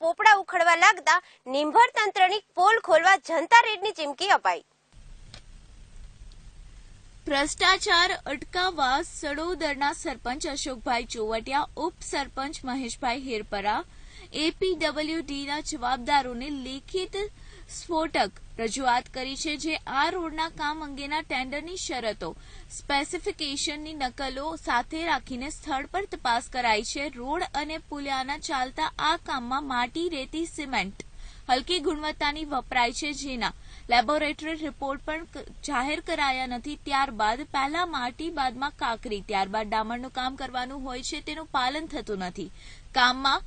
પોપડા ઉખડવા લાગતા નિંભર તંત્રની પોલ ખોલવા જનતા રેડની ચીમકી અપાઈ। ભ્રષ્ટાચાર અટકાવવા સડોદરના સરપંચ અશોકભાઈ ચોવટિયા, ઉપસરપંચ મહેશભાઈ હેરપરા, એપીડબ્લ્યુડીના જવાબદારોને લેખિત સ્ફોટક રજૂઆત કરી છે, જે આ રોડના કામ અંગેના ટેન્ડરની શરતો, સ્પેસિફિકેશનની નકલો સાથે રાખીને સ્થળ પર તપાસ કરાઈ છે। રોડ અને પુલિયાના ચાલતા આ કામમાં માટી, રેતી, સિમેન્ટ હલકી ગુણવત્તાની વપરાય છે, જેના લેબોરેટરી રિપોર્ટ પણ જાહેર કરાયા નથી। ત્યારબાદ પહેલા માટી, બાદમાં કાંકરી, ત્યારબાદ ડામરનું કામ કરવાનું હોય છે, તેનું પાલન થતું નથી। કામમાં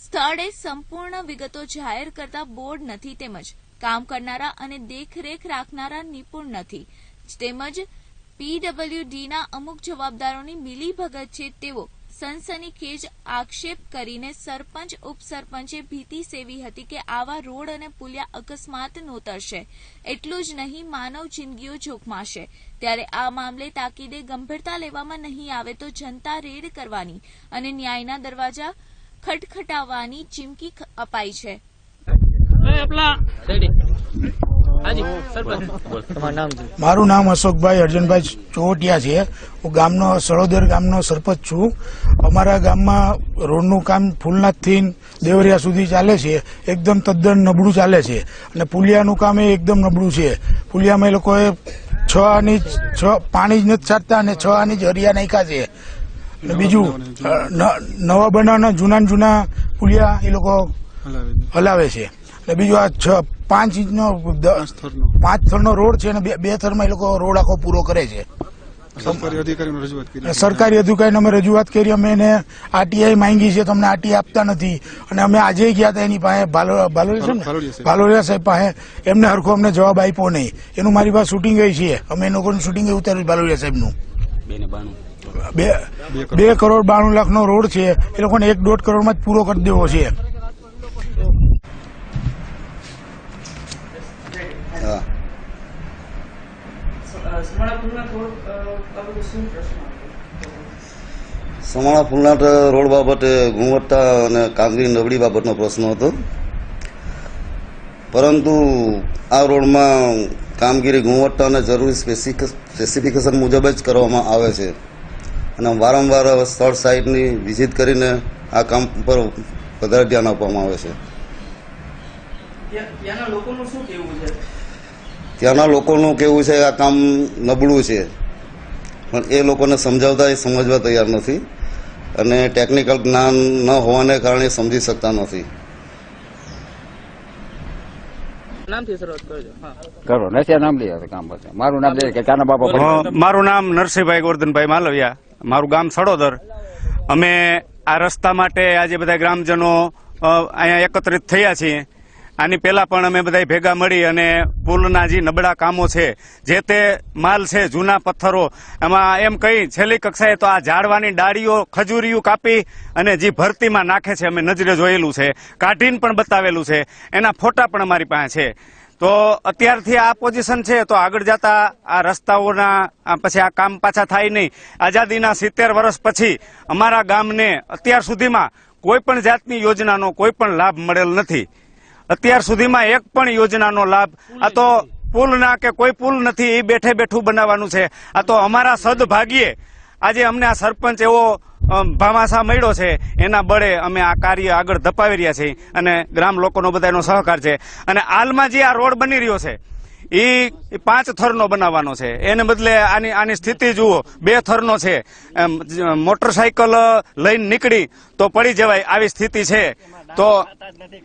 સ્થળે સંપૂર્ણ વિગતો જાહેર કરતા બોર્ડ નથી, તેમજ કામ કરનારા અને દેખરેખ રાખનારા નિપુણ નથી, તેમજ પીડબ્લ્યુડીના અમુક જવાબદારોની મિલીભગત છે તેવો સનસનીખેજ આક્ષેપ કરીને સરપંચ, ઉપસરપંચે ભીતિ સેવી હતી કે આવા રોડ અને પુલિયા અકસ્માત નોતરશે, એટલું જ નહીં માનવ જિંદગીઓ જોખમાશે। ત્યારે આ મામલે તાકીદે ગંભીરતા લેવામાં નહીં આવે તો જનતા રેડ કરવાની અને ન્યાયના દરવાજા ખટખટાવવાની ચીમકી અપાઈ છે। મારું નામ અશોકભાઈ અર્જુનભાઈ ચોવટિયા છે। હું ગામનો સળોદર ગામનો સરપંચ છું। અમારા ગામમાં રોડનું કામ ફૂલનાથથી દેવરિયા સુધી ચાલે છે, એકદમ તદ્દન નબળું ચાલે છે અને પુલિયાનું કામ એ એકદમ નબળું છે। પુલિયામાં એ લોકોએ 6 પાણી જ નથી છાંટતા અને 6 આની જ હરિયા નાખ્યા છે। બીજું નવા બનાવના જૂના પુલિયા એ લોકો હલાવે છે અને બીજું આ 5 ઇંચનો 5 થરનો રોડ છે અને 2 થરમાં એ લોકો રોડ આખો પૂરો કરે છે। સરકારી અધિકારીને અમે રજૂઆત કરી, અમે એને આરટીઆઈ માંગી છે તો અમને આરટીઆઈ આપતા નથી અને અમે આજે ગયા હતા એની પાસે ભાલોરિયા સાહેબ પાસે, એમને હરખો અમને જવાબ આપ્યો નહીં। એનું મારી પાસે શૂટિંગ છે, અમે એ લોકોનું શૂટિંગ ઉતાર્યું ભાલોરિયા સાહેબનું। 2 કરોડ 92 લાખનો રોડ છે, એ લોકોને 1.5 કરોડમાં જ પૂરો કરી દેવો છે। સમાણા ફૂલનાથ રોડ બાબતે ગુણવત્તા અને કામગીરી નબળી બાબતનો પ્રશ્ન હતો, પરંતુ આ રોડમાં કામગીરી ગુણવત્તા અને જરૂરી સ્પેસિફિકેશન મુજબ જ કરવામાં આવે છે અને વારંવાર સ્થળ સાઇટની વિઝિટ કરીને આ કામ પર વધારે ધ્યાન આપવામાં આવે છે। ત્યાંના લોકોનું કેવું છે આ કામ નબળું છે, પણ એ લોકોને સમજાવતા એ સમજવા તૈયાર નથી અને ટેકનિકલ જ્ઞાન ન હોવાને કારણે સમજી શકતા નથી। મારું નામ નરસિંહભાઈ ગોરધનભાઈ માલવિયા, મારું ગામ સડોદર। અમે આ રસ્તા માટે આજે બધા ગ્રામજનો અહીંયા એકત્રિત થયા છીએ। આની પહેલા પણ અમે બધા ભેગા મળી અને પુલના જે નબળા કામો છે, જે તે માલ છે, જૂના પથ્થરો, એમાં એમ કહી છેલ્લી કક્ષાએ તો આ ઝાડવાની ડાળીઓ, ખજૂરીઓ કાપી અને જે ભરતીમાં નાખે છે, અમે નજરે જોયેલું છે, કાઢીને પણ બતાવેલું છે, એના ફોટા પણ અમારી પાસે છે। તો અત્યારથી આ પોઝિશન છે તો આગળ જતા આ રસ્તાઓના પછી આ કામ પાછા થાય નહીં। આઝાદીના 70 વર્ષ પછી અમારા ગામને અત્યાર સુધીમાં કોઈ પણ જાતની યોજનાનો કોઈ પણ લાભ મળેલ નથી। અત્યાર સુધીમાં એક પણ યોજનાનો લાભ, આ તો પુલના કે કોઈ પુલ નથી, એ બેઠે બેઠું બનાવવાનું છે। આ તો અમારા સદભાગ્યે આજે અમને આ સરપંચ એવો ભામાસા મળ્યો છે, એના બળે અમે આ કાર્ય આગળ ધપાવી રહ્યા છીએ અને ગ્રામ લોકોનો બધાનો સહકાર છે। અને હાલમાં જે આ રોડ બની રહ્યો છે એ 5 થરનો બનાવવાનો છે, એને બદલે આની સ્થિતિ જુઓ, 2 થરનો છે। મોટરસાયકલ લઈને નીકળી તો પડી જવાય આવી સ્થિતિ છે। તો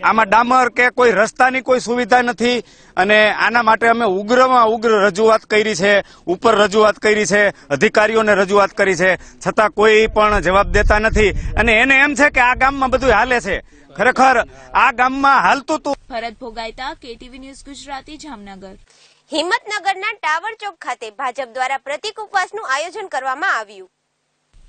આમાં ડામર કે કોઈ રસ્તાની કોઈ સુવિધા નથી અને આના માટે અમે ઉગ્રમાં ઉગ્ર રજૂઆત કરી છે, ઉપર રજૂઆત કરી છે, અધિકારીઓને રજૂઆત કરી છે, છતાં કોઈ પણ જવાબ દેતા નથી અને એને એમ છે કે આ ગામમાં બધું હાલે છે, ખરેખર આ ગામમાં હાલતું હતું। Bharat Bhogayata, KTV news Gujarati, Jamnagar. હિંમતનગરના ટાવર ચોક ખાતે ભાજપ દ્વારા પ્રતિક ઉપવાસનું આયોજન કરવામાં આવ્યું।